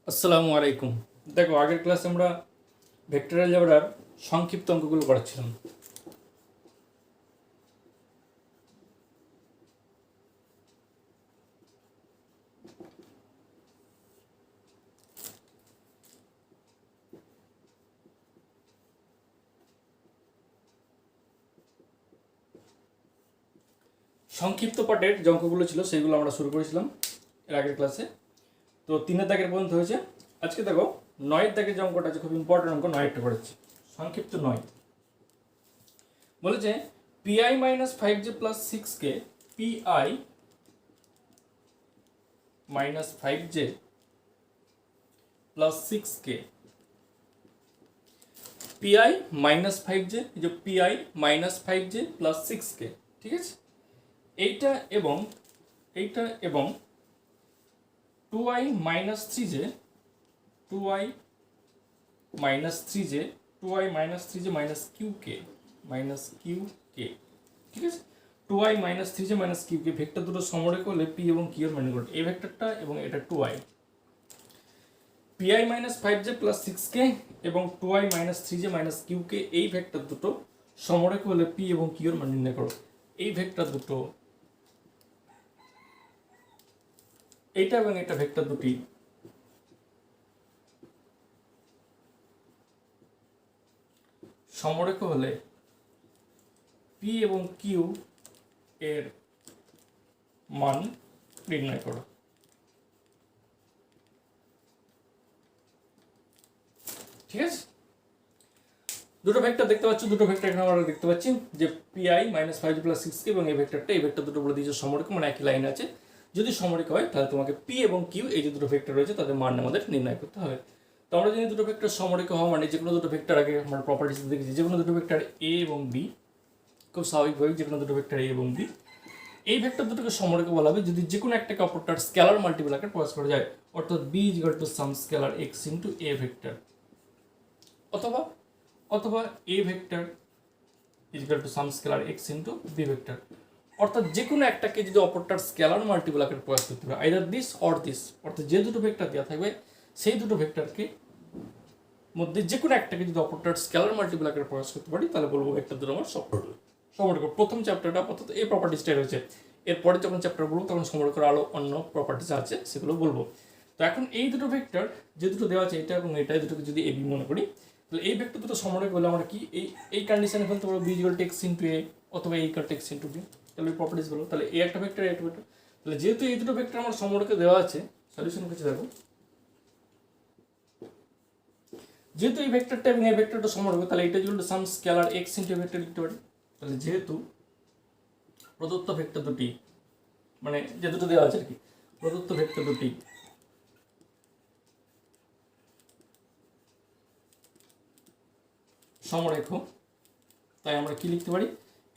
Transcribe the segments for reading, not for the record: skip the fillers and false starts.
আসসালামু আলাইকুম। দেখো, আগের ক্লাসে আমরা ভেক্টর অ্যালজেব্রার সংক্ষিপ্ত অঙ্কগুলো করাচ্ছিলাম। সংক্ষিপ্ত পাঠের যে অঙ্কগুলো ছিল সেগুলো আমরা শুরু করেছিলাম এর আগের ক্লাসে। তো 3 দাগের পর্যন্ত হয়েছে। আজকে দেখো 9 দাগের যে অঙ্কটা আছে, খুব ইম্পর্টেন্ট অঙ্ক, 9টা করেছি, সংক্ষিপ্ত 9। বলেছে PI minus 5j plus 6k, PI minus 5j plus 6k, PI minus 5j, এই যে PI minus 5j plus 6k, ঠিক আছে। এইটা এবং 2i minus 3j, 2i minus 3j, 2i minus 3j minus q k, ঠিক আছে। 2i minus 3j minus কিউকে vector দুটো সমরেখ হলে পি এবং কিউ এর মান নির্ণয় করো। এই ভেক্টরটা এবং এটা 2i, PI minus 5j plus 6k এবং 2i মাইনাস 3j মাইনাস কিউকে এই ভেক্টর দুটো সমরেখ হলে পি এবং কিউ এর মান নির্ণয় করো। এই ভেক্টর দুটো, এইটা এবং এটা ভেক্টর দুটি সমরেখ হলে পি এবং কিউ এর মান নির্ণয় করো। ঠিক আছে, দুটো ভেক্টর দেখতে পাচ্ছ, দুটো ভেক্টর এখানে আমরা দেখতে পাচ্ছি যে পিআই মাইনাস 5 প্লাস 6k এবং এই ভেক্টরটা, এই ভেক্টর দুটো বলে দিয়েছে সমরেখ, মানে একই লাইন আছে। যদি সমরেখ হয় তাহলে তোমাকে পি এবং কিউ, এই যে দুটো ভেক্টর রয়েছে তাদের মান আমাদের নির্ণয় করতে হবে। তো আমরা জানি দুটো ভেক্টর সমরেখ হওয়া মানে যে কোনো দুটো ভেক্টর, আগে আমরা প্রপার্টিস দেখেছি, যে কোনো দুটো ভেক্টর এ এবং বি, খুব স্বাভাবিকভাবে যে কোনো দুটো ভেক্টর এ এবং বি, এই ভেক্টর দুটোকে সমরেখ বলা হবে যদি যে কোনো একটাকে অপরটার স্কেলার মাল্টিপল আকারে প্রকাশ করা যায়, অর্থাৎ b is equal to some scalar x into a vector, অথবা a vector is equal to some scalar x into b vector. অর্থাৎ যে কোনো একটাকে যদি অপরটার স্কেলার মাল্টিপল আকারে প্রকাশ করতে হবে, আইদার দিস অর দিস, অর্থাৎ যে দুটো ভেক্টর দেওয়া থাকবে সেই দুটো ভেক্টরকে মধ্যে যে কোনো একটাকে যদি অপরটার স্কেলার মাল্টিপল আকারে প্রকাশ করতে পারি তাহলে বলবো ভেক্টর দুটো আমার সমরেখ। প্রথম চ্যাপ্টারটা আপাতত এই প্রপার্টিসটাই রয়েছে, এরপরে যখন চ্যাপ্টার বলবো তখন সমরেখের আরও অন্য প্রপার্টিস আছে, সেগুলো বলবো। তো এখন এই দুটো ভেক্টর যে দুটো দেওয়া আছে, এটা এবং এটা, দুটোকে যদি এ বি মনে করি, তাহলে এই ভেক্টর দুটো সমরেখ বলে আমরা কি এই কন্ডিশনে ফেলতে পারবো b equal to x into a অথবা a equal to x into b, তাহলে এই প্রপার্টিস বলো। তাহলে এই একটা ভেক্টর, একটা ভেক্টর, তাহলে যেহেতু এই দুটো ভেক্টর আমার সমরেখে দেওয়া আছে, সলিউশন কিছু দেখো, যেহেতু এই ভেক্টরটা এবং এই ভেক্টরটা সমরেখ, তাহলে এটা equal to some scalar x into vector লিখতে পারি। তাহলে যেহেতু প্রদত্ত ভেক্টর দুটি, মানে যে দুটো দেওয়া আছে আর কি, প্রদত্ত ভেক্টর দুটি সমরেখ, তাই আমরা কি লিখতে পারি,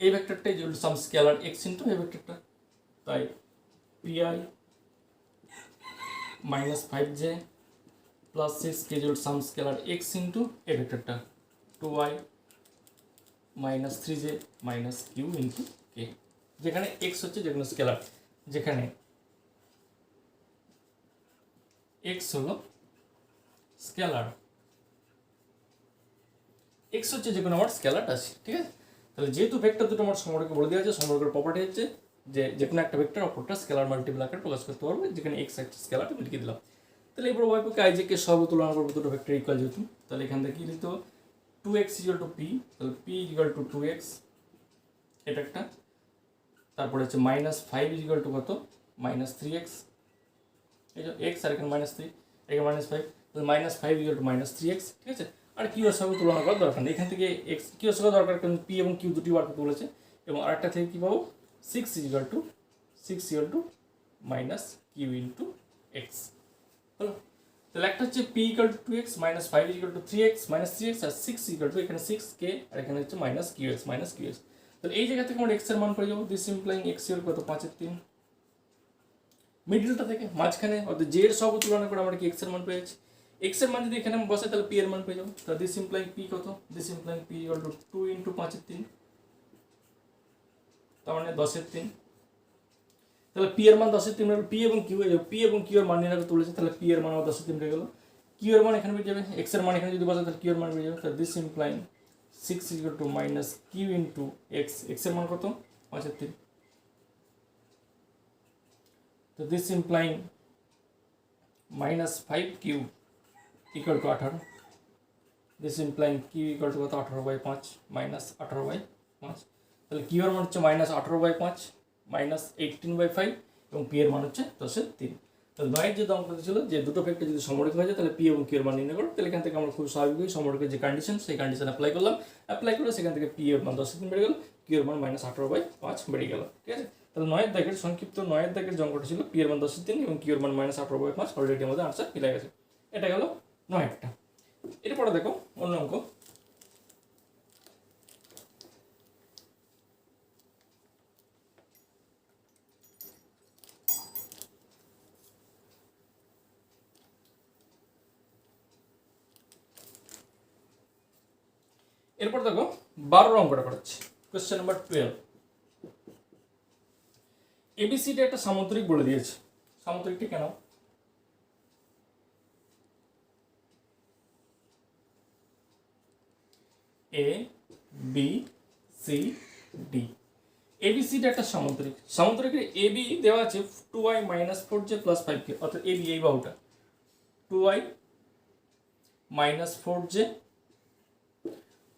এই ভেক্টরটা is equal to some scalar x into এই ভেক্টরটা, তাই pi minus 5j plus 6k is equal to some scalar x into এই ভেক্টরটা 2i minus 3j minus q into k, যেখানে এক্স হচ্ছে যে কোনো স্কেলার, যেখানে এক্স হলো স্কেলার, এক্স হচ্ছে যে কোনো আমার স্কেলার আছে। ঠিক আছে, তাহলে যেহেতু ভেক্টর দুটো আমার সমরেখ বলে দেওয়া আছে, সমরেখের প্রপার্টি হচ্ছে যে কোনো একটা ভেক্টর অপরটা স্কেলার মাল্টিপল আকারে প্রকাশ করতে পারবে, যেখানে এক্স একটা স্কেলার লিখে দিলাম। তাহলে এবার ওয়াইপকে আইজেকে সব তুলনা করবো দুটো ভেক্টর ইকুয়াল যেহেতু, তাহলে এখান থেকে কি লিখতে হবে, 2x ইকুয়াল টু পি, তাহলে পি ইকুয়াল টু 2x, এটা একটা, তারপরে হচ্ছে মাইনাস 5 ইকুয়াল টু কত, মাইনাস 3x, এই যে এক্স আর এখানে মাইনাস 3, এখানে মাইনাস 5, তাহলে minus 5 equal to minus 3x, ঠিক আছে। আর কিউ এর সঙ্গে তুলনা করার দরকার নেই, এখান থেকে এক্স কিউ এর সঙ্গে দরকার, কারণ পি এবং কিউ দুটি বার করতে বলেছে। এবং আরেকটা থেকে কী পাবো, 6 equal to minus q into x, হলো। তাহলে একটা হচ্ছে p equal to 2x, minus 5 equal to 3x, minus 3x, আর 6 ইকুয়াল টু এখানে 6k আর এখানে হচ্ছে মাইনাস কিউ এক্স। তাহলে এই জায়গা থেকে আমরা এক্স এর মান পেয়ে যাবো, দিস ইমপ্লাইং এক্স এর কত, 5/3, মিডলটা থেকে মাঝখানে, অর্থাৎ জে এর সব তুলনা করে আমরা কি এক্স এর মান পেয়েছি, এক্স এর মান যদি এখানে বসে তাহলে পি এর মান পেয়ে যাবো। তাহলে দিস ইমপ্লাইং পি কত, this ইমপ্লাইং P equal to 2 into 5/3, তার মানে 10/3। তাহলে পি এর মান 10/3, পি এবং কিউ এর মান নির্ণয় করতে বলেছে, তাহলে পি এর মান 10/3 হয়ে গেল। কিউ এর মান এখানে বেরিয়ে যাবে, এক্স এর মান এখানে যদি বসে তাহলে কিউ এর মান বেরিয়ে যাবে। তাহলে this implying 6 equal to minus q into x, x এর মান কত 75। তো this implying minus 5 q equal to 18। This implying q equal to কত 18/5 মাইনাস 18/5। তাহলে কিউ এর মান হচ্ছে মাইনাস 18/5 মাইনাস 18/5 এবং পি এর মান হচ্ছে 10/3। তাহলে 9 যে অঙ্কটা ছিল যে দুটো ভেক্টর যদি সমরেখ হয়ে যায় তাহলে পি এবং কিউ এর মান নির্ণয় করো। তাহলে এখান থেকে আমরা খুব স্বাভাবিকভাবে সমরেখের যে কন্ডিশন সেই কন্ডিশন অ্যাপ্লাই করলাম, অ্যাপ্লাই করে সেখান থেকে পি এর মান 10/3 বেড়ে গেল, কিউ এর মান মাইনাস 18/5 বেড়ে গেল। ঠিক আছে, তাহলে 9 দাগের সংক্ষিপ্ত 9 দাগের যে অঙ্কটা ছিল পি এর মান 10/3 এবং কিউ এর মান মাইনাস 18/5 অলরেডি আমাদের আনসার মিলে গেছে। এটা গেল 9টা। এরপরে দেখো অন্য অঙ্ক। এরপর দেখো 12 অঙ্কটা করাচ্ছি। Question number 12। এবিসিটা একটা সামুদ্রিক বলে দিয়েছে। সামুদ্রিকটি কেন? A B C D. এবিসিটা একটা সামুদ্রিক, সামুদ্রিকের এবি দেওয়া আছে 2y - 4j + 5k, অর্থাৎ এবি এই বাহুটা 2y - 4j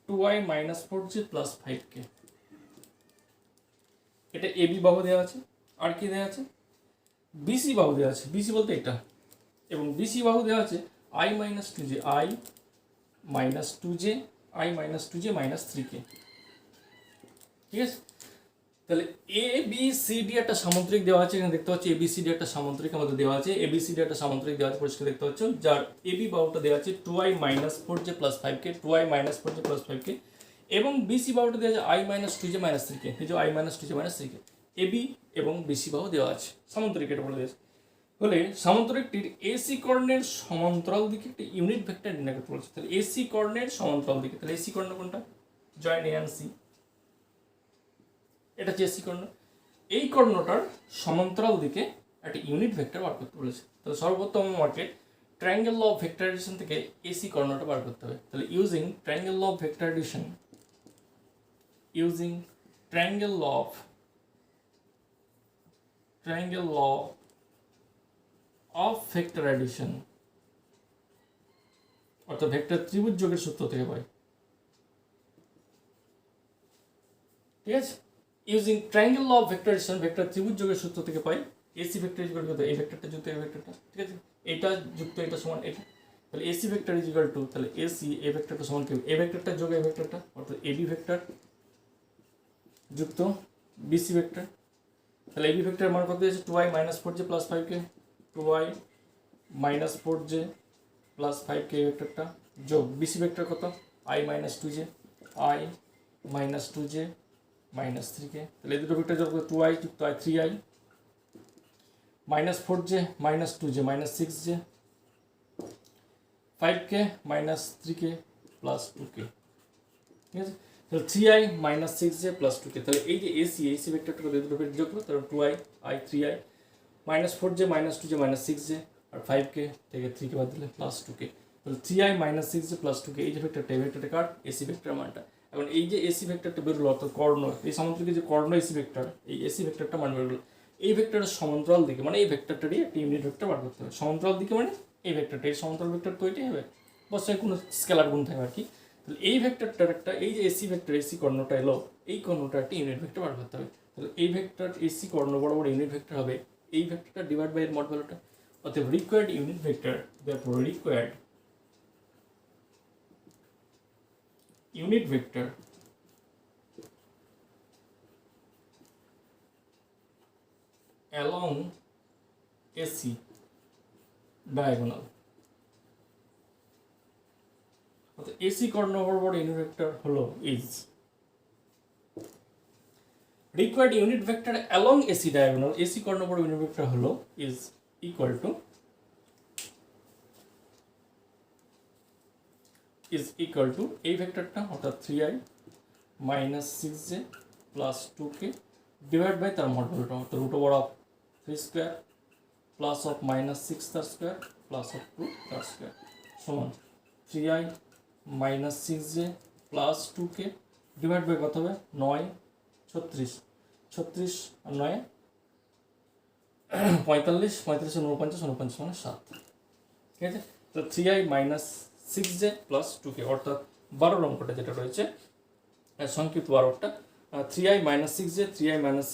2y - 4j + 5k। এটা এবি বাহু দেওয়া আছে। আর কি দেওয়া আছে? বিসি বাহু দেওয়া আছে, বিসি বলতে এটা, এবং বিসি বাহু দেওয়া আছে i - 2j i - 2j i - 2j - 3k। ঠিক আছে, তাহলে এ বি সি ডি একটা সামুদ্রিক দেওয়া আছে। এখানে দেখতে পাচ্ছি এ বি সি ডি একটা সামুদ্রিক আমাদের দেওয়া আছে, এ বি সি ডি একটা সামুদ্রিক দেওয়া আছে পরিষ্কার দেখতে পাচ্ছ, যার এবি বাহুটা দেওয়া আছে 2i - 4j + 5k 2i - 4j + 5k, এবং বিসি বাহুটা দেওয়া আছে i - 2j - 3k, এই যে i - 2j - 3k। এবি এবং বিসি বাহু দেওয়া আছে, সামুদ্রিক এটা বলে দিয়েছে। বলে সামুদ্রিকটির এসি কর্ণের সমান্তরাল দিকে একটি ইউনিট ভেক্টর নির্ণয় করতে বলছে। তাহলে এসি কর্ণের সমান্তরাল দিকে, তাহলে এসি কর্ণ কোনটা? জয়েন্ট এ এন্ড সি, এটা হচ্ছে এসি কর্ণ। এই কর্ণটার সমান্তরাল দিকে একটা ইউনিট ভেক্টর বার করতে বলেছে। তাহলে সর্বপ্রথম আমাকে triangle law of vector addition থেকে এসি কর্ণটা বার করতে হবে। তাহলে using triangle law of vector addition, using triangle law of vector addition, অর্থাৎ ভেক্টর ত্রিভুজ যোগের সূত্র থেকে পাই। ঠিক আছে, using triangle law of vector addition, vector ত্রিভুজ যোগের সূত্র থেকে পাই AC vector is equal to এই ভেক্টরটা যুক্ত এই ভেক্টরটা। ঠিক আছে, এটা যুক্ত এটা সমান এটা। তাহলে AC vector is equal two, তাহলে এসি এ ভেক্টরটা সমান কি? এ ভেক্টরটা যোগ এই ভেক্টরটা, অর্থাৎ এবি ভেক্টর যুক্ত বিসি ভেক্টর। তাহলে এবি ভেক্টর মান কত দিয়েছে? 2i - 4j + 5k, 2i - 4j + 5k ভেক্টরটা যোগ বিসি ভেক্টর কত? i - 2j i - 2j - 3k। তাহলে এই দুটো ভেক্টর যোগ 2i যুক্ত i 3i - 4j - 2j - 6j 5k - 3k + 2k। ঠিক আছে, তাহলে 3i - 6j + 2k। তাহলে এই যে এসি ভেক্টরটা এই দুটো ভেক্টর যোগ করো, তাহলে 2i i 3i - 4j - 2j - 6j R 5k থেকে 3k বাদ দিলে +2k। তাহলে 3i - 6j + 2k, এই যে ভেক্টরটা এই ভেক্টরটা কার? এসি ভেক্টর মানটা। এখন এই যে এসি ভেক্টরটা বেরোলো, অর্থাৎ কর্ণ, এই সামুদ্রিকের যে কর্ণ এসি ভেক্টর, এই এসি ভেক্টরটা মান বেরোলো। এই ভেক্টরের সমান্তরাল দিকে মানে এই ভেক্টরটারই একটা ইউনিট ভেক্টর বার করতে হবে। সমান্তরাল দিকে মানে এই ভেক্টরটা, এই সমান্তরাল ভেক্টর তো এটাই হবে, বছরে কোনো স্কেলার গুণ থাকবে আর কি। তাহলে এই ভেক্টরটার একটা, এই যে এসি ভেক্টর এসি কর্ণটা এলো, এই কর্ণটা একটা ইউনিট ভেক্টর বার করতে হবে। তাহলে এই ভেক্টর এসি কর্ণ বরাবর ইউনিট ভেক্টর হবে এই ভেক্টরটা ডিভাইড বাই এর মড ভ্যালুটা। অতএব required unit vector, therefore required unit vector along AC diagonal, অর্থাৎ এসি কর্ণ বরাবর ইউনিট ভেক্টর হলো is required unit vector along AC diagonal, AC কর্ণ বরাবর ইউনিট ভেক্টর হলো ইজ ইকুয়াল টু এই ভেক্টরটা অর্থাৎ 3i - 6j + 2k divide by তার মড ভ্যালুটা, অর্থাৎ √3² + (-6 তার স্কয়ার + 2 তার স্কয়ার। সমান 3i minus 6j plus 2k divide by কত হবে 9 36 36 আর 9 45 45 49 49 মানে 7, ঠিক আছে। তো 3i minus 6j plus 2k অর্থাৎ 12 অঙ্কটা যেটা রয়েছে সংক্ষিপ্ত 12টা 3i minus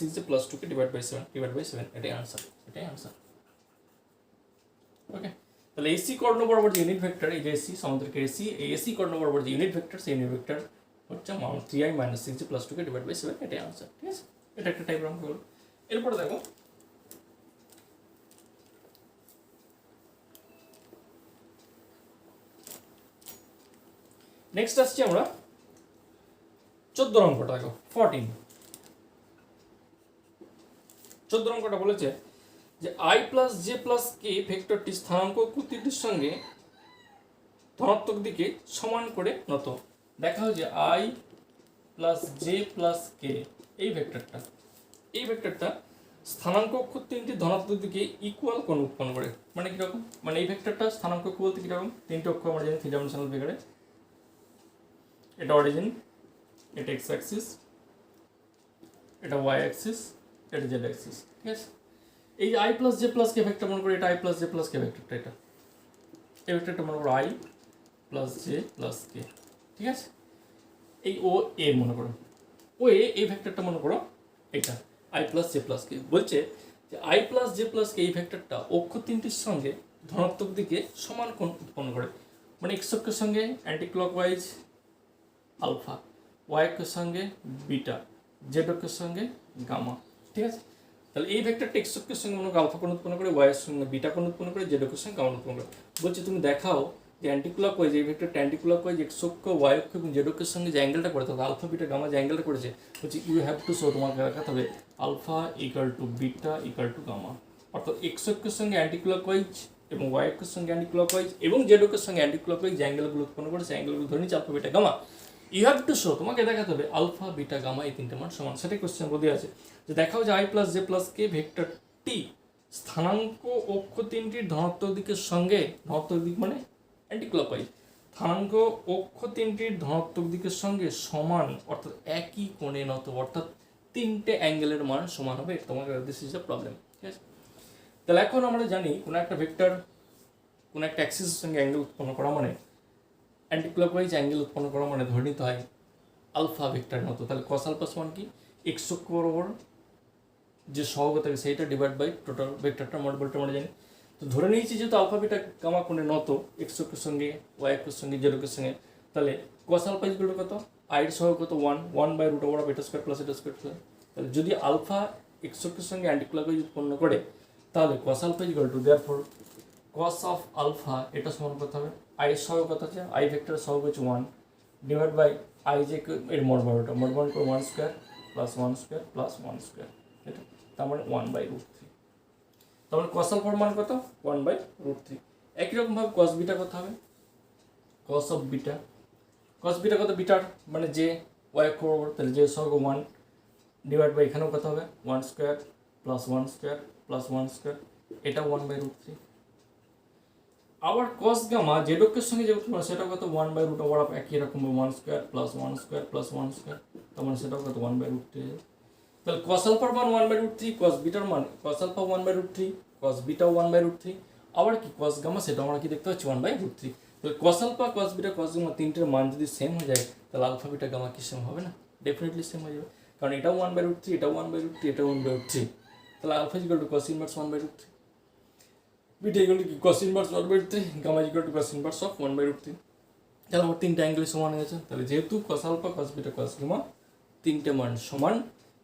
6j plus 2k divide by 7 এটাই আনসার, ওকে। তাহলে এসি কর্ণ বরাবর যে ইউনিট ভেক্টর, এই যে এসি আমাদেরকে এই এসি কর্ণ বরাবর যে ইউনিট ভেক্টর, সেই ইউনিট ভেক্টর হচ্ছে 3i minus 6j plus 2k divide by 7 এটাই আনসার, ঠিক আছে। এটা একটা টাইপের অঙ্ক হলো। এরপরে দেখো নেক্সট আসছি আমরা 14 অঙ্কটা, দেখো 14 অঙ্কটা বলেছে যে i প্লাস জে প্লাস কে ভেক্টরটি স্থানাঙ্ক কুতিটির সঙ্গে ধনাত্মক দিকে সমান করে নত। দেখা হয় যে i প্লাস জে প্লাস কে এই ভেক্টরটা স্থানাঙ্ক অক্ষর তিনটি ধনাত্মক দিকে ইকুয়াল কোণ উৎপন্ন করে। মানে কিরকম, মানে এই ভেক্টরটা স্থানাঙ্ক অক্ষ বলতে কিরকম, তিনটে অক্ষ আমরা জানি থ্রি ডাইমেনশনাল ফিগারে, এটা অরিজিন, এটা এক্স অ্যাক্সিস, এটা ওয়াই অ্যাক্সিস, এটা জেড অ্যাক্সিস, ঠিক আছে। এই যে I plus J plus K vector মনে করি, এটা আই প্লাস জে প্লাস কে ভেক্টরটা, এটা এই ভেক্টরটা মনে করো আই প্লাস জে প্লাস কে, ঠিক আছে। এই ও এ মনে করো, ও এ এই ভেক্টরটা মনে করো এটা আই প্লাস জে প্লাস কে। বলছে যে আই প্লাস জে প্লাস কে এই ভেক্টরটা অক্ষ তিনটির সঙ্গে ধনাত্মক দিকে সমান কোণ উৎপন্ন করে। মানে এক্স অক্ষের সঙ্গে অ্যান্টি ক্লকওয়াইজ আলফা, ওয়াই অক্ষের সঙ্গে বিটা, জেড অক্ষের সঙ্গে গামা, ঠিক আছে। তাহলে এই ভেক্টরটা এক্স অক্ষের সঙ্গে মনে করো আলফা কোণ উৎপন্ন করে, ওয়াই এর সঙ্গে বিটা কোণ উৎপন্ন করে, জেড অক্ষের সঙ্গে গামা উৎপন্ন করে। বলছে তুমি দেখাও যে অ্যান্টিক্লকওয়াইজ এই ভেক্টরটা অ্যান্টিক্লকওয়াইজ এক্স অক্ষ, ওয়াই অক্ষ এবং জেড অক্ষের সঙ্গে যে অ্যাঙ্গেলটা করে, তাহলে আলফা বিটা গামা যে অ্যাঙ্গেলটা করেছে, বলছে ইউ হ্যাভ টু শো, তোমাকে দেখাতে হবে alpha equal to beta equal to gamma. অর্থাৎ এক্স অক্ষের সঙ্গে অ্যান্টিক্লকওয়াইজ এবং ওয়াই অক্ষের সঙ্গে অ্যান্টিক্লকওয়াইজ এবং জেড অক্ষের সঙ্গে অ্যান্টিক্লকওয়াইজ যে অ্যাঙ্গেলগুলো উৎপন্ন করে, সেই অ্যাঙ্গেলগুলো ধরে নিচ্ছে alpha beta gamma. You have to show, তোমাকে দেখাতে হবে আলফা বিটা গামা এই তিনটে মান সমান। সেটাই কোশ্চেন বলে আছে যে দেখাও যে আই প্লাস জে প্লাস কে ভেক্টরটি স্থানাঙ্ক অক্ষ তিনটির ধনাত্মক দিকের সঙ্গে, ধনাত্মক দিক মানে অ্যান্টিক্লকওয়াইজ, স্থানাঙ্ক অক্ষ তিনটির ধনাত্মক দিকের সঙ্গে সমান অর্থাৎ একই কোণে নত, অর্থাৎ তিনটে অ্যাঙ্গেলের মান সমান হবে। তোমাকে দিস ইজ দ্য প্রবলেম, ঠিক আছে। তাহলে এখন আমরা জানি কোনো একটা ভেক্টর কোনো একটা অ্যাক্সিসের সঙ্গে অ্যাঙ্গেল উৎপন্ন করা মানে, অ্যান্টিক্লকওয়াইজ অ্যাঙ্গেল উৎপন্ন করা মানে ধরে নিতে হয় আলফা ভেক্টরের মতো। তাহলে কস আলফা সমান কি, এক্স অক্ষ বরাবর যে সহগ থাকে সেইটা ডিভাইড বাই টোটাল ভেক্টরটা বলতে আমরা জানি। তো ধরে নিয়েছি যেহেতু আলফা বিটা গামা কোণে নত এক্স অক্ষের সঙ্গে, ওয়াই অক্ষের সঙ্গে, জেড অক্ষের সঙ্গে, তাহলে কস আলফা ইকুয়াল কত, আইয়ের সহগ কত 1 বাই রুট ওভার অফ এটা স্কোয়ার প্লাস এটা স্কোয়ার। তাহলে যদি আলফা এক্স অক্ষের সঙ্গে অ্যান্টিক্লকওয়াইজ উৎপন্ন করে, তাহলে cos alpha equal to therefore cos of alpha এটা সমান কত হবে, আইয়ের সহগ কত আছে, আই ভেক্টরের সহগ হচ্ছে 1 ডিভাইড বাই আই যে এর মোট বারোটা, মোট বার করে 1 square plus 1 square plus 1 square, এটা তার মানে 1/√3। তার মানে কস আলফার মান কত, 1/√3। একই রকমভাবে কস বিটা কত হবে, cos of beta, cos beta কত, বিটার মানে যে ওয়াই অক্ষ বরাবর, তাহলে যে সহগ 1 ডিভাইড বাই এখানেও কত হবে 1 square plus 1 square plus 1 square, এটা 1/√3। আবার কস গামা জেড অক্ষের সঙ্গে যে সেটা কত 1/√ওভার একই রকম 1 square plus 1 square plus 1 square, তার মানে সেটাও কত 1/√3। তাহলে কস আলফার মান 1/√3, কস বিটার মান কস আলফা 1/√3, কস বিটাও 1/√3, আবার কি কস গামা সেটা আমরা কি দেখতে পাচ্ছি 1/√3। তাহলে cos alpha, cos beta, cos gamma তিনটের মান যদি সেম হয়ে যায়, তাহলে আলফা বিটা গামা কি সেম হবে না, ডেফিনেটলি সেম হয়ে যাবে, কারণ এটাও 1/√3, এটাও 1/√3, এটাও 1/3। তাহলে alpha equal to cos inverse 1/√3, beta equal to cos inverse 1/3, gamma equal to cos inverse of 1/√3। তাহলে আমার তিনটে অ্যাঙ্গেল সমান হয়ে গেছে। তাহলে যেহেতু cos alpha, cos beta, cos gamma তিনটে মান সমান,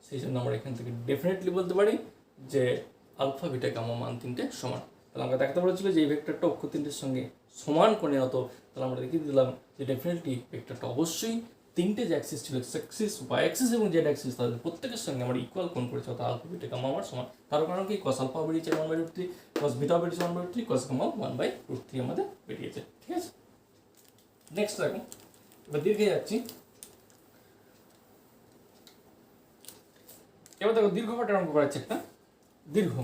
সেই জন্য আমরা এখান থেকে ডেফিনেটলি বলতে পারি যে আলফা বিটা গামা মান তিনটে সমান। তাহলে আমরা দেখাতে বলেছিল যে এই ভেক্টরটা অক্ষ তিনটের সঙ্গে সমান কোণে হতো, তাহলে আমরা দেখিয়ে দিলাম যে ডেফিনেটলি ভেক্টরটা অবশ্যই তিনটে যে অ্যাক্সিস ছিল, এক্স অ্যাক্সিস, ওয়াই অ্যাক্সিস এবং জেড অ্যাক্সিস, তাদের প্রত্যেকের সঙ্গে আমরা ইকুয়াল কোণ করেছি, অর্থাৎ আলফা বিটা গামা আমার সমান। তার কারণ কি, কস আলফা বেরিয়েছে 1/√3, কস বিটা বেরিয়েছে 1/√3, কস গামা 1/√3 আমাদের বেরিয়েছে, ঠিক আছে। নেক্সট দেখো, এবার দীর্ঘে যাচ্ছি। এবার দেখো দীর্ঘ পাটের অঙ্ক করাচ্ছে একটা, দীর্ঘ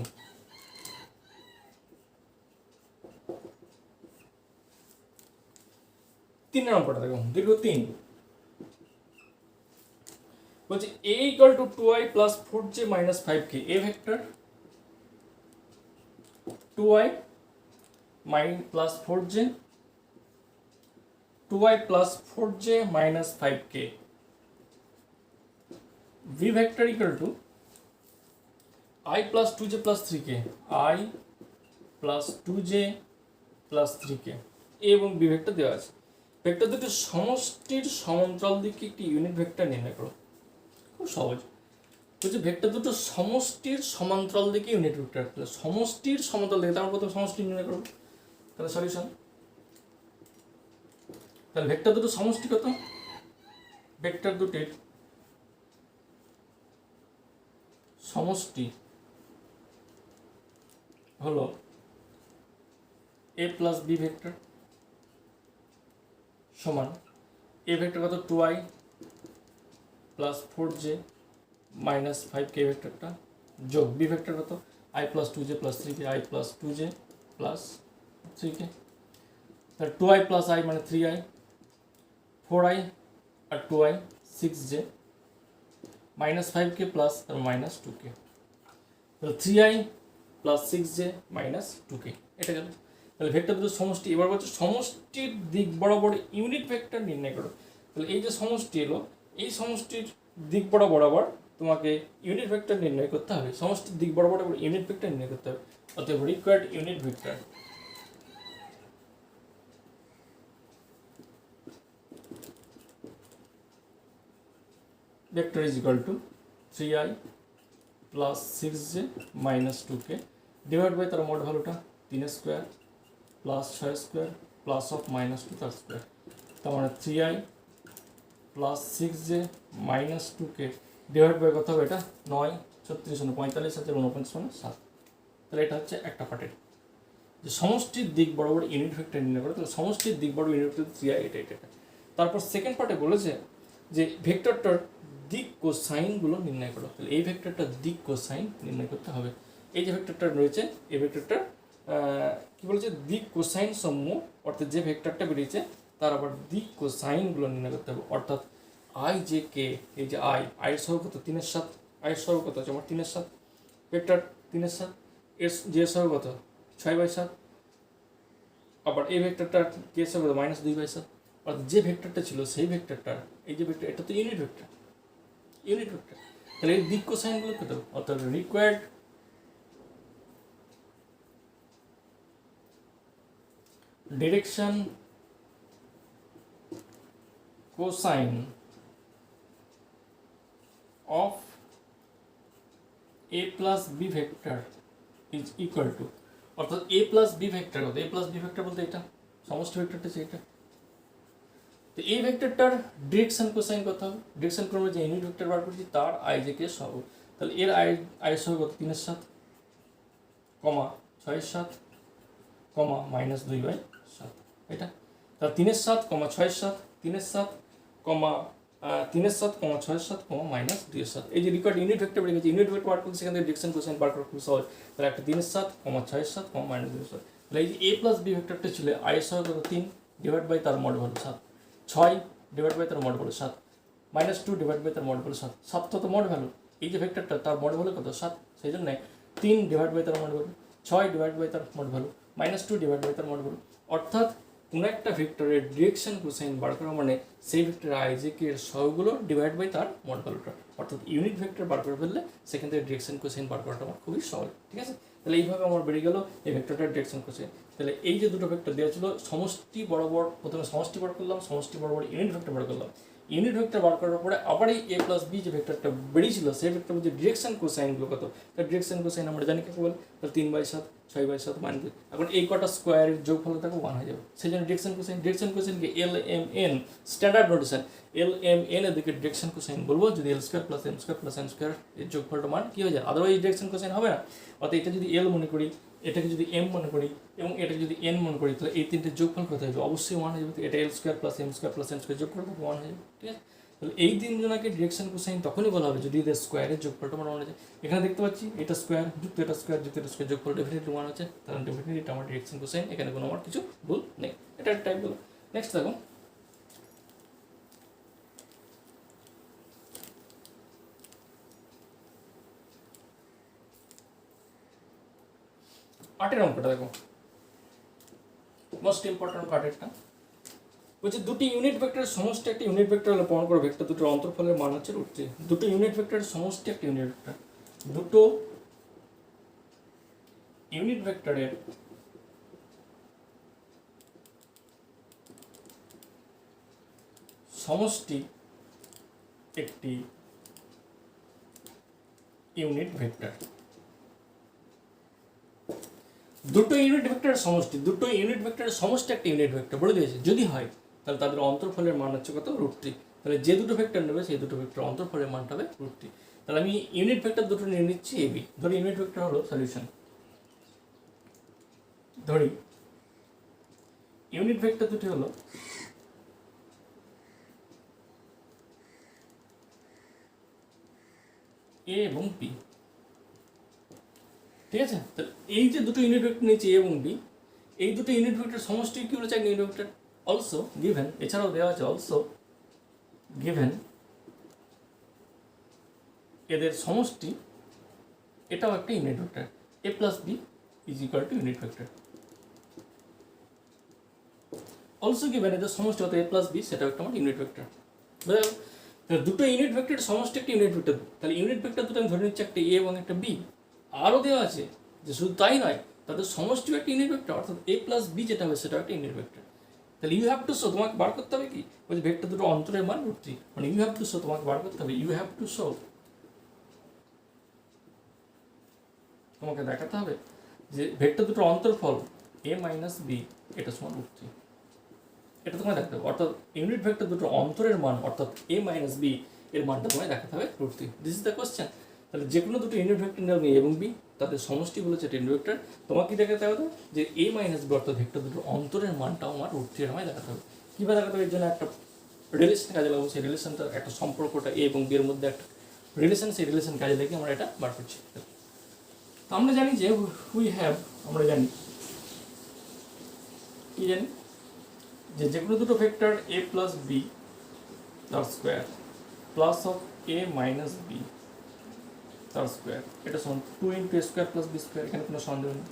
3 নম্বরটা দেখো, দীর্ঘ 3 বলছে a equal to 2i plus 4j minus 5k a vector 2i plus 4j 2i plus 4j minus 5k v vector equal to i plus 2j plus 3k i plus 2j plus 3k a এবং b vector দেওয়া আছে। Vector দুটি সমষ্টির সমান্তরাল দিকে একটি unit vector নির্ণয় করো। খুব সহজ, বলছে ভেক্টর দুটো সমষ্টির সমান্তরাল দিকে ইউনিট ভেক্টর, সমষ্টির সমান্তরাল দিকে তার প্রথমে সমষ্টি নির্ণয় করবো। তাহলে সলিউশন, তাহলে ভেক্টর দুটো সমষ্টি কত? ভেক্টর দুটির সমষ্টি হলো a প্লাস বি ভেক্টর সমান a ভেক্টর কত 2i plus 4j minus 5k ভেক্টরটা যোগ বি ভেক্টর কত i plus 2j plus 3k i plus 2j plus 3k। তাহলে 2i প্লাস i মানে 3i 4i আর 2i 6j minus 5k plus আর minus 2k। তাহলে 3i plus 6j minus 2k এটা গেল। তাহলে ভেক্টর দুটো সমষ্টি। এবার বলছে সমষ্টির দিক বরাবর ইউনিট ভেক্টর নির্ণয় করো। তাহলে এই যে সমষ্টি এলো, এই সমষ্টির দিক বরাবর তোমাকে ইউনিট ভেক্টর নির্ণয় করতে হবে। সমষ্টির দিক বরাবর ইউনিট ভেক্টর নির্ণয় করতে হবে। অতএব required unit vector vector is equal to 3i plus 6j minus 2k divide by তার মোট ভ্যালুটা 3 square plus 6 square plus of minus 2 তার স্কোয়ার। তার মানে 3i plus 6j minus 2k divide by কত হবে? এটা 9 36 45 আছে 49 মানে 7। তাহলে এটা হচ্ছে একটা পার্টের যে সমষ্টির দিক বরাবর ইউনিট ভেক্টর নির্ণয় করে। তাহলে সমষ্টির দিক বরাবর ইউনিট ভেক্টর 3i এটা। তারপর সেকেন্ড পার্টে বলেছে যে ভেক্টরটার দিক কোসাইনগুলো নির্ণয় করো। তাহলে এই ভেক্টরটার দিক কোসাইন নির্ণয় করতে হবে। এই যে ভেক্টরটা রয়েছে এই ভেক্টরটার কি বলেছে দিক কোসাইন সমূহ, অর্থাৎ যে ভেক্টরটা বেরিয়েছে তার আবার দিক কোসাইনগুলো নির্ণয় করতে হবে। অর্থাৎ আই যে কে, এই যে আই এর সহগ কত 3 এর 7, আই এর সহগ কত আছে আমার 3 এর 7, ভেক্টর 3 এর 7 এর যে সহগ কত 6/7, আবার এই ভেক্টরটা কে সহগ কত -2/7। অর্থাৎ যে ভেক্টরটা ছিল সেই ভেক্টরটা এই যে ভেক্টর এটা তো ইউনিট ভেক্টর। তাহলে এই দিক কোসাইনগুলো কত? অর্থাৎ required direction cosine of a plus b vector is equal to, অর্থাৎ a প্লাস বি ভেক্টর কত? a প্লাস বি ভেক্টর বলতে এটা সমষ্টি ভেক্টরটা হচ্ছে এটা। তো এই ভেক্টরটার ডিরেকশন কোসাইন কত হবে? ডিরেকশন ক্রমে যে ইউনিট ভেক্টর বার করছি তার আই জে কে সহগ। তাহলে এর আই সহগ কত 3 এর 7, 6 এর 7, -2/7 এটা। তাহলে 3 এর 7, 6 এর 7, 3 এর 7, 3 এর 7, 6 এর 7, -2 এর 7। এই যে রিকোয়ার্ড ইউনিট ভেক্টর বেরিয়ে গেছে, ইউনিট ভেক্টর বার করতে সেখান থেকে ডিরেকশন কোসাইন বার করা খুব সহজ। তাহলে একটা 3 এর 7, 6 এর 7, -2 এর 7। তাহলে এই যে a প্লাস বি ভেক্টরটা ছিল আই এর সহগ কত 3 ডিভাইড বাই তার মড ভ্যালু 7, 6 ডিভাইড বাই তার মড ভ্যালু 7, -2 ডিভাইড বাই তার মড ভ্যালু 7। 7 তো মড ভ্যালু, এই যে ভেক্টরটা তার মড ভ্যালু কত 7, সেই জন্য 3 ডিভাইড বাই তার মড ভ্যালু, 6 ডিভাইড বাই তার মড ভ্যালু, -2 ডিভাইড বাই তার মড ভ্যালু। অর্থাৎ কোনো একটা ভেক্টরের ডিরেকশন কোসাইন বার করা মানে সেই ভেক্টরের আই জে কে এর সহগগুলো ডিভাইড বাই তার মড ভ্যালুটা। অর্থাৎ ইউনিট ভেক্টর বার করে ফেললে সেখান থেকে ডিরেকশন কোসাইন বার করাটা আমার খুবই সহজ। ঠিক আছে, তাহলে এইভাবে আমার বেরিয়ে গেল এই ভেক্টরটার ডিরেকশন কোসাইন। তাহলে এই যে দুটো ভেক্টর দেওয়া ছিল সমষ্টি বরাবর, প্রথমে সমষ্টি বার করলাম, সমষ্টি বরাবর ইউনিট ভেক্টর বার করলাম। ইউনিট ভেক্টর বার করার পরে আবার এই a প্লাস বি যে ভেক্টরটা বেরিয়েছিল সেই ভেক্টর মধ্যে ডিরেকশন কোসাইনগুলো কত? তার ডিরেকশন কোসাইন আমরা জানি কাকে বলে, তাহলে 3/7, 6/7 -2। এখন এই কটা স্কোয়ারের যোগফল থাকবে 1 হয়ে যাবে। সেই জন্য ডিরেকশন কোসাইনকে LMN স্ট্যান্ডার্ড নোটেশন, LMN এর দিকে ডিরেকশন কোসাইন বলবো যদি L² + M² + N² এর যোগফলটা মান কি হয়ে যায়, আদারওয়াইজ ডিরেকশন কোসাইন হবে না। অর্থাৎ এটা যদি L মনে করি, এটাকে যদি M মনে করি এবং এটাকে যদি N মনে করি, তাহলে এই তিনটে যোগফল কত হবে? অবশ্যই 1 হয়ে যাবে। এটা L² + M² + N² যোগ করে 1 হয়ে যাবে। ঠিক আছে, তাহলে এই তিনজনকে ডিরেকশন কোসাইন তখনই বলা হবে যদি এদের স্কোয়ারের যোগফলটা আমার মনে হয়। এখানে দেখতে পাচ্ছি এটা স্কোয়ার যুক্ত এটা স্কোয়ার যুক্ত এটা স্কোয়ার যোগফল ডেফিনেটলি 1 আছে, তাহলে ডেফিনেটলি এটা আমার ডিরেকশন কোসাইন, এখানে কোনো আমার কিছু ভুল নেই। এটা একটা টাইপ হলো। নেক্সট দেখো 8 অঙ্কটা দেখো, মোস্ট ইম্পর্টেন্ট পার্টেরটা বলছে দুটি ইউনিট ভেক্টরের সমষ্টি একটা ইউনিট ভেক্টর হলে প্রমাণ করো ভেক্টর দুটোর অন্তর্ফলের মান হচ্ছে √3। দুটো ইউনিট ভেক্টরের সমষ্টি একটা ইউনিট ভেক্টর, দুটো ইউনিট ভেক্টরের সমষ্টি একটি ইউনিট ভেক্টর, দুটো ইউনিট ভেক্টরের সমষ্টি, দুটো ইউনিট ভেক্টরের সমষ্টি একটা ইউনিট ভেক্টর বলে দিয়েছে। যদি হয় তাহলে তাদের অন্তর্ফলের মান হচ্ছে কত? √3। তাহলে যে দুটো ভেক্টর নেবে সেই দুটো ভেক্টর অন্তর্ফলের মানটা হবে √3। তাহলে আমি ইউনিট ভেক্টর দুটো নিয়ে নিচ্ছি এবি। ধরি ইউনিট ভেক্টর হলো সলিউশন, ধরি ইউনিট ভেক্টর দুটি হলো এ এবং বি। ঠিক আছে, তাহলে এই যে দুটো ইউনিট ভেক্টর নিয়েছি এ এবং বি, এই দুটো ইউনিট ভেক্টর সমষ্টি কি বলেছে? ইউনিট ভেক্টর অলসো গিভেন, এছাড়াও দেওয়া আছে অলসো গিভেন এদের সমষ্টি এটাও একটা unit vector, a plus b is equal to unit vector. Also given এদের সমষ্টি হতো এ প্লাস বি, সেটাও একটা আমার ইউনিট ভেক্টর। বুঝা গেল? দুটো ইউনিট ভেক্টরের সমষ্টি একটা ইউনিট ভেক্টর, তাহলে ইউনিট ভেক্টর দুটো আমি ধরে নিচ্ছি একটা এ এবং একটা বি। আরও দেওয়া আছে যে শুধু তাই নয়, তাদের সমষ্টিও একটা ইউনিট ভেক্টর, অর্থাৎ এ প্লাস বি যেটা হবে সেটাও একটা ইউনিট ভেক্টর। তাহলে ইউ হ্যাভ টু শো, তোমাকে বার করতে হবে কি বলছে ভেক্টর দুটো অন্তরের মান √3, মানে ইউ হ্যাভ টু শো, তোমাকে বার করতে হবে, ইউ হ্যাভ টু শো, তোমাকে দেখাতে হবে যে ভেক্টর দুটো অন্তর্ফল এ মাইনাস বি এটা সমান √3। এটা তোমায় দেখাতে হবে, অর্থাৎ ইউনিট ভেক্টর দুটো অন্তরের মান অর্থাৎ এ মাইনাস বি এর মানটা তোমায় দেখাতে হবে √3। This is the question. তাহলে যে কোনো দুটো ইউনিট ভেক্টর নেবে এ এবং বি, তাদের সমষ্টি বলেছে ইউনিট ভেক্টর, তোমাকে কি দেখাতে হবে যে এ মাইনাস বি অর্থাৎ ভেক্টর দুটো অন্তরের মানটাও আমার √3 এর আমায় দেখাতে হবে। কীভাবে দেখাতে হবে? এর জন্য একটা রিলেশন কাজে লাগাবো, সেই রিলেশনটা একটা সম্পর্কটা এ এবং বি এর মধ্যে একটা রিলেশন, সেই রিলেশন কাজে লাগিয়ে আমরা এটা বার করছি। তো আমরা জানি যে আমরা জানি কি জানি যে যেগুলো দুটো ভেক্টর এ প্লাস বি তার square plus of a minus b তার স্কোয়ার এটা সমান 2 × a square plus b square, এখানে কোনো সন্দেহ নেই।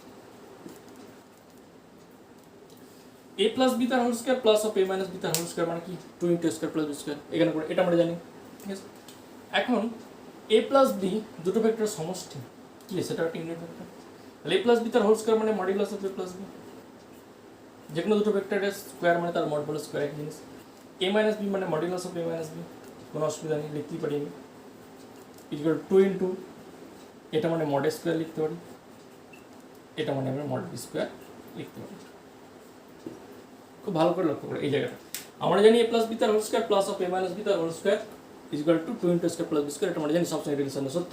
এ প্লাস বি তার whole square plus of a minus b তার হোল স্কোয়ার মানে কি 2 × a square plus b square, এখানে করে এটা আমরা জানি। ঠিক আছে, এখন এ প্লাস বি দুটো ভেক্টরের সমষ্টি কি সেটা একটা ইউনিট ভেক্টর। তাহলে এ প্লাস বি তার হোল স্কোয়ার মানে modulus of a plus b, যে কোনো দুটো ভেক্টরের স্কোয়ার মানে তার মডুলাস স্কোয়ার এক জিনিস। এ মাইনাস বি মানে modulus of a minus b, কোনো অসুবিধা নেই, লিখতেই পারি আমি। ইকুয়াল 2 × এটা মানে মড স্কোয়ার লিখতে পারি, এটা মানে আমরা মড বি স্কোয়ার লিখতে পারি। খুব ভালো করে লক্ষ্য করে এই জায়গাটা আমরা জানি এ প্লাস বি তার whole square plus of a minus b তার whole square equal to 2 × a square plus b square, এটা আমরা জানি সবসময় রিলেশন সত্য।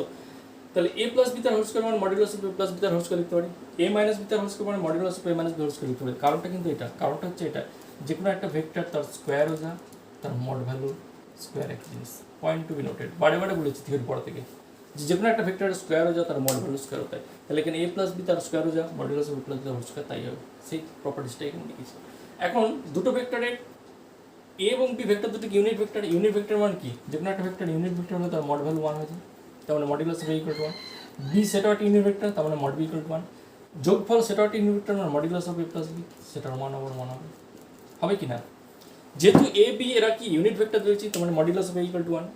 তাহলে এ প্লাস বি তার হোল স্কোয়ার মানে modulus of a plus b তার হোল স্কোয়ার লিখতে পারি, এ মাইনাস বি তার হোল স্কোয়ার মানে modulus of a minus b whole square লিখতে পারি। কারণটা কিন্তু এটা, কারণটা হচ্ছে এটা, যে কোনো একটা ভেক্টর তার স্কোয়ার হয়ে যা তার মড ভ্যালু স্কোয়ার এক জিনিস। পয়েন্ট টু বি নোটেড, বারে বারে বলেছি থিওরি পড়া থেকে যে কোনো একটা ভেক্টরের স্কোয়ার হয়ে যা তার মড ভ্যালু স্কোয়ার হতে হয়। তাহলে এখানে এ প্লাস বি তার স্কোয়ার হয়ে যা modulus of a plus b তার হোল স্কোয়ার, তাই হবে, সেই প্রপার্টিসটা এখানে লিখেছি। এখন দুটো ভেক্টরের এ এবং বি ভেক্টর দুটো ইউনিট ভেক্টর, ইউনিট ভেক্টর মান কি? যে কোনো একটা ভেক্টর ইউনিট ভেক্টর হলে তার মড ভ্যালু 1 হয়ে যায়, তার মানে modulus of a equal to 1। B সেটাও একটা ইউনিট ভেক্টর, তার মানে মড বি ইকুয়াল টু 1। যোগফল সেটাও একটা ইউনিট ভেক্টর, মানে modulus of a plus b, সেটার মান ওভার 1 হবে, হবে কি না? যেহেতু এ বি এরা কি ইউনিট ভেক্টর দিয়েছি, তার মানে modulus of a equal to 1।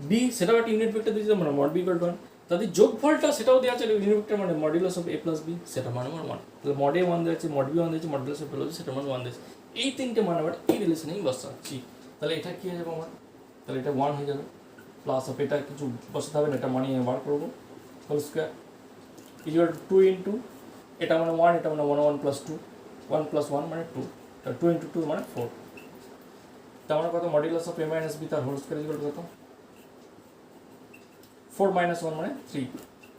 B সেটাও একটা ইউনিট ভেক্টর দিয়েছি, তার মানে মড বি ইকুয়াল টু 1। তাদের যোগফলটা সেটাও দেওয়া আছে ইউনিট ভেক্টর, মানে modulus of a plus b, সেটা মান আমার 1। তাহলে মড এ 1 দিয়েছে, মড বি 1 দিয়েছে, modulus of a plus b সেটা মান 1 দিয়েছে। এই তিনটে মান আবার এই রিলেশনেই বসাচ্ছি। তাহলে এটা কি হয়ে যাবে আমার? তাহলে এটা 1 হয়ে যাবে, প্লাস অফ এটা কিছু বসাতে হবে না, এটা মানিয়ে বার করবো হোল স্কোয়ার ইকুয়াল টু 2 × এটা মানে 1, এটা মানে 1 1 + 2, 1 + 1 মানে 2, 2 × 2 মানে 4। তার মানে কত? Modulus of a minus b তার হোল স্কোয়ার ইকুয়াল টু কত? 4 - 1 মানে 3।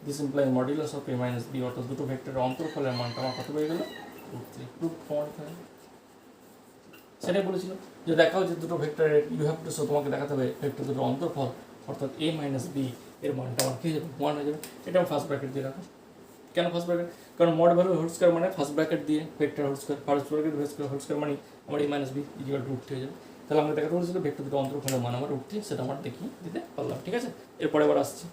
This imply modulus of a minus b অর্থাৎ দুটো ভেক্টরের অন্তর্ফলের মানটা আমার কত হয়ে গেল? √3। প্রুফ প্রমাণিত হয়, সেটাই বলেছিল যে দেখাও যে দুটো ভেক্টরের ইউ হ্যাভ টু শো, তোমাকে দেখাতে হবে ভেক্টর দুটো অন্তর্ফল অর্থাৎ এ মাইনাস বি এর মানটা আমার কী হয়ে যাবে? 1 হয়ে যাবে। এটা আমি ফার্স্ট ব্র্যাকেট দিয়ে রাখো। কেন ফার্স্ট ব্র্যাকেট? কারণ মড ভ্যালু হোল স্কোয়ার মানে ফার্স্ট ব্র্যাকেট দিয়ে vector whole square, first bracket whole square মানে আমার a minus b equal to √3 হয়ে যাবে। তাহলে আমাকে দেখাতে বলেছিল ভেক্টর দুটো অন্তর্ফলের মান আমার √3, সেটা আমার দেখিয়ে দিতে পারলাম। ঠিক আছে, এরপরে আবার আসছি।